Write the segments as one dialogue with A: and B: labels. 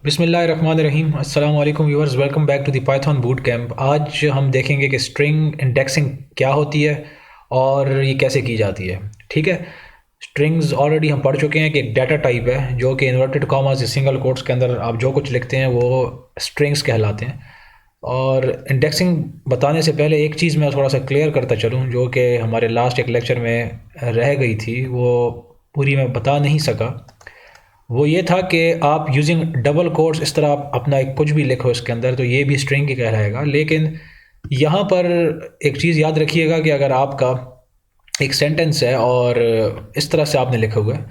A: बिस्मिल्लाहिर्रहमानिर्रहीम। अस्सलाम वालेकुम viewers, welcome back to the Python boot camp. आज हम देखेंगे कि स्ट्रिंग इंडेक्सिंग क्या होती है और ये कैसे की जाती है। ठीक है, स्ट्रिंग्स ऑलरेडी हम पढ़ चुके हैं कि एक डाटा टाइप है जो कि इन्वर्टेड कॉमास या सिंगल कोट्स के अंदर आप जो कुछ लिखते हैं वो स्ट्रिंग्स कहलाते हैं। और इंडेक्सिंग बताने से पहले एक चीज़ मैं थोड़ा सा क्लियर करता चलूँ जो कि हमारे लास्ट एक लेक्चर में रह गई थी, वो पूरी मैं बता नहीं सका। वो ये था कि आप यूजिंग डबल कोट्स इस तरह आप अपना एक कुछ भी लिखो इसके अंदर तो ये भी स्ट्रिंग ही कहलाएगा। लेकिन यहाँ पर एक चीज़ याद रखिएगा कि अगर आपका एक सेंटेंस है और इस तरह से आपने लिखा हुआ है,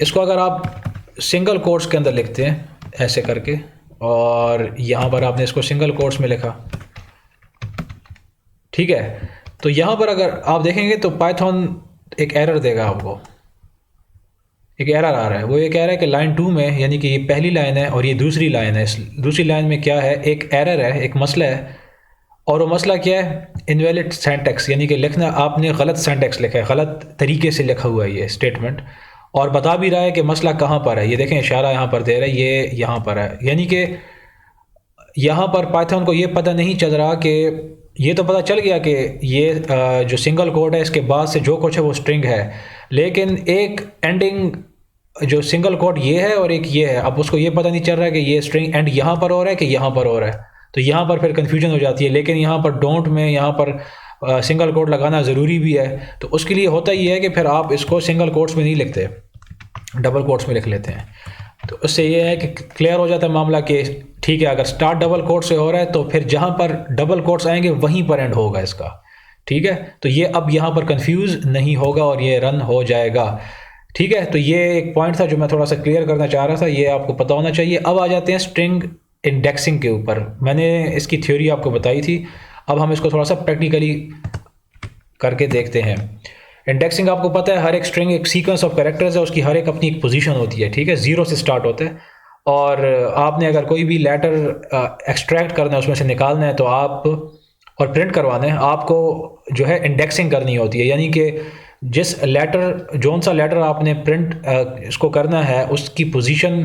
A: इसको अगर आप सिंगल कोट्स के अंदर लिखते हैं ऐसे करके, और यहाँ पर आपने इसको सिंगल कोट्स में लिखा, ठीक है, तो यहाँ पर अगर आप देखेंगे तो पाइथन एक एरर देगा आपको। एक एरर आ रहा है, वो ये कह रहा है कि लाइन 2 में, यानी कि ये पहली लाइन है और ये दूसरी लाइन है, इस दूसरी लाइन में क्या है, एक एरर है, एक मसला है। और वो मसला क्या है, इनवैलिड सिंटैक्स, यानी कि लिखना आपने गलत सिंटैक्स लिखा है, गलत तरीके से लिखा हुआ है ये स्टेटमेंट। और बता भी रहा है कि मसला कहाँ पर है, ये देखें इशारा यहाँ पर दे रहा है, ये यहाँ पर है। यानी कि यहाँ पर पाइथन को ये पता नहीं चल रहा कि, ये तो पता चल गया कि ये जो सिंगल कोड है इसके बाद से जो कुछ है वो स्ट्रिंग है, लेकिन एक एंडिंग जो सिंगल कोड ये है और एक ये है। अब उसको ये पता नहीं चल रहा है कि ये स्ट्रिंग एंड यहाँ पर हो रहा है कि यहाँ पर हो रहा है, तो यहाँ पर फिर कन्फ्यूजन हो जाती है। लेकिन यहाँ पर डोंट में यहाँ पर सिंगल कोड लगाना ज़रूरी भी है, तो उसके लिए होता ही है कि फिर आप इसको सिंगल कोट्स में नहीं लिखते, डबल कोट्स में लिख लेते हैं। तो उससे ये है कि क्लियर हो जाता है मामला कि ठीक है, अगर स्टार्ट डबल कोट से हो रहा है तो फिर जहाँ पर डबल कोट्स आएंगे वहीं पर एंड होगा इसका। ठीक है, तो ये अब यहाँ पर कंफ्यूज नहीं होगा और ये रन हो जाएगा। ठीक है, तो ये एक पॉइंट था जो मैं थोड़ा सा क्लियर करना चाह रहा था, ये आपको पता होना चाहिए। अब आ जाते हैं स्ट्रिंग इंडेक्सिंग के ऊपर। मैंने इसकी थ्योरी आपको बताई थी, अब हम इसको थोड़ा सा प्रैक्टिकली करके देखते हैं। इंडेक्सिंग आपको पता है, हर एक स्ट्रिंग एक सीक्वेंस ऑफ कैरेक्टर्स है, उसकी हर एक अपनी एक पोजीशन होती है। ठीक है, ज़ीरो से स्टार्ट होता है और आपने अगर कोई भी लेटर एक्सट्रैक्ट करना है, उसमें से निकालना है तो आप, और प्रिंट करवाना है, आपको जो है इंडेक्सिंग करनी होती है। यानी कि जिस लेटर, जौन सा लेटर आपने प्रिंट इसको करना है उसकी पोजीशन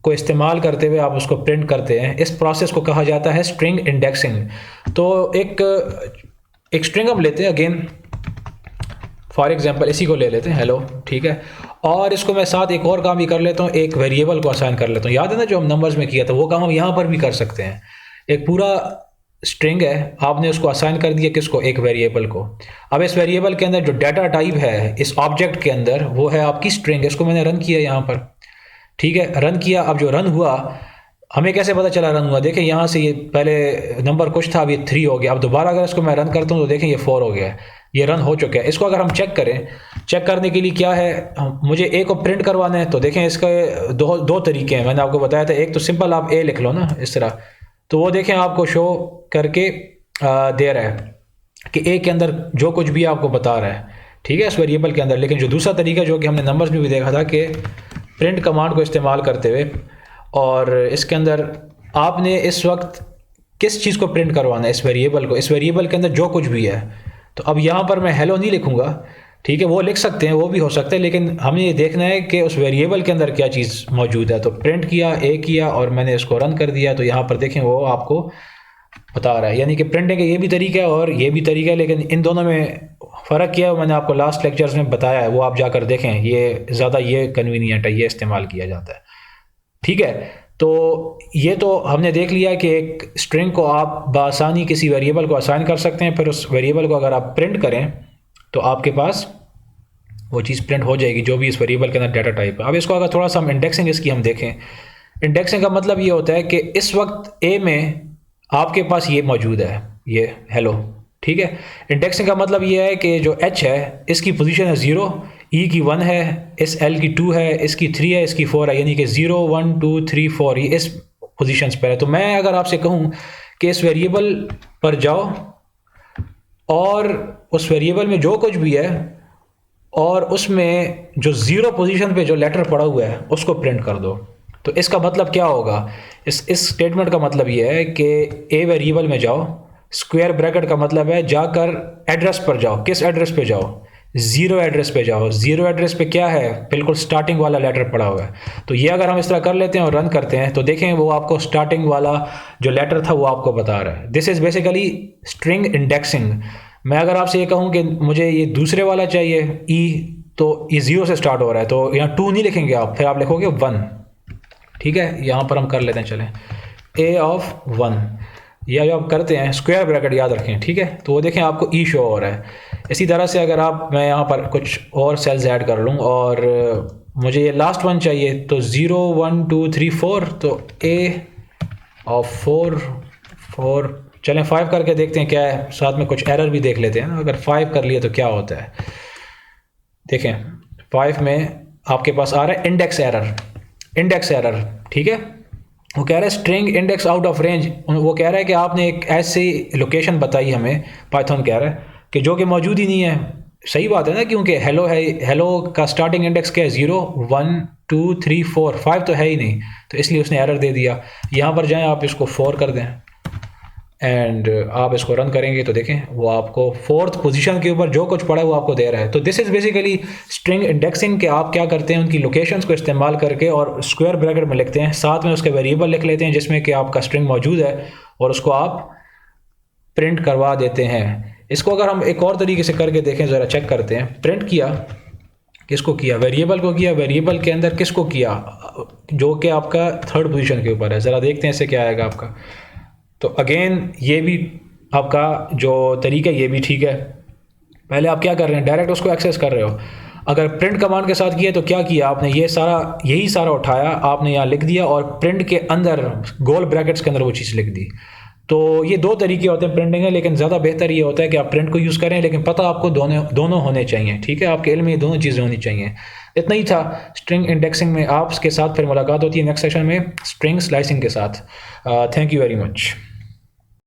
A: को इस्तेमाल करते हुए आप उसको प्रिंट करते हैं। इस प्रोसेस को कहा जाता है स्ट्रिंग इंडेक्सिंग। तो एक स्ट्रिंग हम लेते हैं, अगेन फॉर एग्जांपल इसी को ले लेते हैं, हेलो, ठीक है, और इसको मैं साथ एक और काम भी कर लेता हूँ, एक वेरिएबल को असाइन कर लेता हूँ। याद है ना जो हम नंबर्स में किया था, वो काम हम यहाँ पर भी कर सकते हैं। एक पूरा स्ट्रिंग है, आपने उसको असाइन कर दिया किसको, एक वेरिएबल को। अब इस वेरिएबल के अंदर जो डाटा टाइप है इस ऑब्जेक्ट के अंदर, वो है आपकी स्ट्रिंग। इसको मैंने रन किया यहाँ पर, ठीक है, रन किया। अब जो रन हुआ, हमें कैसे पता चला रन हुआ, देखें यहाँ से ये पहले नंबर कुछ था, अब ये 3 हो गया। अब दोबारा अगर इसको मैं रन करता हूँ तो देखें ये 4 हो गया है, ये रन हो चुका है। इसको अगर हम चेक करें, चेक करने के लिए क्या है, मुझे ए को प्रिंट करवाना है, तो देखें इसके दो तरीके हैं, मैंने आपको बताया था। एक तो सिंपल आप ए लिख लो ना इस तरह, तो वो देखें आपको शो करके दे रहा है कि ए के अंदर जो कुछ भी आपको बता रहा है, ठीक है, इस वेरिएबल के अंदर। लेकिन जो दूसरा तरीका जो कि हमने नंबर्स में भी देखा था कि प्रिंट कमांड को इस्तेमाल करते हुए, और इसके अंदर आपने इस वक्त किस चीज़ को प्रिंट करवाना है, इस वेरिएबल को, इस वेरिएबल के अंदर जो कुछ भी है। तो अब यहाँ पर मैं हेलो नहीं लिखूँगा, ठीक है, वो लिख सकते हैं, वो भी हो सकता है, लेकिन हमें ये देखना है कि उस वेरिएबल के अंदर क्या चीज़ मौजूद है। तो प्रिंट किया, ए किया, और मैंने इसको रन कर दिया, तो यहाँ पर देखें वो आपको बता रहा है। यानी कि प्रिंटिंग का ये भी तरीका है और ये भी तरीका है, लेकिन इन दोनों में फ़र्क किया है, मैंने आपको लास्ट लेक्चर्स में बताया है, वो आप जाकर देखें। ये ज़्यादा ये कन्वीनियंट है, ये इस्तेमाल किया जाता है। ठीक है, तो ये तो हमने देख लिया कि एक स्ट्रिंग को आप बआसानी किसी वेरिएबल को असाइन कर सकते हैं, फिर उस वेरिएबल को अगर आप प्रिंट करें तो आपके पास वो चीज़ प्रिंट हो जाएगी जो भी इस वेरिएबल के अंदर डाटा टाइप है। अब इसको अगर थोड़ा सा हम इंडेक्सिंग इसकी हम देखें, इंडेक्सिंग का मतलब ये होता है कि इस वक्त ए में आपके पास ये मौजूद है, ये हेलो, ठीक है। इंडेक्सिंग का मतलब ये है कि जो एच है इसकी पोजीशन है 0, ई की 1 है, इस एल की 2 है, इसकी 3 है, इसकी 4 है, यानी कि 0 1 2 3 4 ये इस पोजीशंस पर है। तो मैं अगर आपसे कहूँ कि इस वेरिएबल पर जाओ और उस वेरिएबल में जो कुछ भी है और उसमें जो 0 पोजीशन पे जो लेटर पड़ा हुआ है उसको प्रिंट कर दो, तो इसका मतलब क्या होगा, इस स्टेटमेंट का मतलब ये है कि ए वेरिएबल में जाओ, स्क्वायर ब्रैकेट का मतलब है जाकर एड्रेस पर जाओ, किस एड्रेस पे जाओ, ज़ीरो एड्रेस पे जाओ। ज़ीरो एड्रेस पे क्या है, बिल्कुल स्टार्टिंग वाला लेटर पड़ा हुआ है। तो ये अगर हम इस तरह कर लेते हैं और रन करते हैं तो देखें वो आपको स्टार्टिंग वाला जो लेटर था वो आपको बता रहा है। This is basically string indexing. मैं अगर आपसे ये कहूँ कि मुझे ये दूसरे वाला चाहिए ई, तो ये ज़ीरो से स्टार्ट हो रहा है, तो यहाँ टू नहीं लिखेंगे आप, फिर आप लिखोगे वन। ठीक है, यहाँ पर हम कर लेते हैं, चलें ए ऑफ वन, या जो आप करते हैं स्क्वायर ब्रैकेट याद रखें। ठीक है, तो वो देखें आपको ई शो हो रहा है। इसी तरह से अगर आप, मैं यहाँ पर कुछ और सेल्स ऐड कर लूँ और मुझे ये लास्ट वन चाहिए, तो 0 1 2 3 4, तो ए ऑफ 4 4, चलें 5 करके देखते हैं क्या है, साथ में कुछ एरर भी देख लेते हैं ना, अगर 5 कर लिए तो क्या होता है। देखें 5 में आपके पास आ रहा है इंडेक्स एरर, इंडेक्स एरर। ठीक है, वो कह रहा है string index out of range. वो कह रहा है कि आपने एक ऐसी लोकेशन बताई हमें, पाइथन कह रहा है कि जो कि मौजूद ही नहीं है। सही बात है ना, क्योंकि हेलो है, हेलो का स्टार्टिंग इंडेक्स क्या है, 0 1 2 3 4, 5 तो है ही नहीं, तो इसलिए उसने एरर दे दिया। यहाँ पर जाएं, आप इसको 4 कर दें एंड आप इसको रन करेंगे तो देखें वो आपको फोर्थ पोजीशन के ऊपर जो कुछ पड़ा है वो आपको दे रहा है। तो this is basically string indexing, के आप क्या करते हैं उनकी लोकेशंस को इस्तेमाल करके और स्क्वायर ब्रैकेट में लिखते हैं, साथ में उसके वेरिएबल लिख लेते हैं जिसमें कि आपका स्ट्रिंग मौजूद है और उसको आप प्रिंट करवा देते हैं। इसको अगर हम एक और तरीके से करके देखें, ज़रा चेक करते हैं। प्रिंट किया, किसको किया, वेरिएबल को किया, वेरिएबल के अंदर किसको किया, जो कि आपका थर्ड पोजीशन के ऊपर है। ज़रा देखते हैं इससे क्या आएगा आपका। तो अगेन ये भी आपका जो तरीका है ये भी ठीक है। पहले आप क्या कर रहे हैं, डायरेक्ट उसको एक्सेस कर रहे हो। अगर प्रिंट कमांड के साथ किया तो क्या किया आपने, ये सारा यही सारा उठाया आपने यहाँ लिख दिया और प्रिंट के अंदर गोल ब्रैकेट्स के अंदर वो चीज़ लिख दी। तो ये दो तरीके होते हैं प्रिंटिंग है, लेकिन ज़्यादा बेहतर ये होता है कि आप प्रिंट को यूज़ करें, लेकिन पता आपको दोनों होने चाहिए। ठीक है, आपके इल्म में दोनों चीज़ें होनी चाहिए। इतना ही था स्ट्रिंग इंडेक्सिंग में। आपके साथ फिर मुलाकात होती है नेक्स्ट सेशन में स्ट्रिंग स्लाइसिंग के साथ। Thank you very much.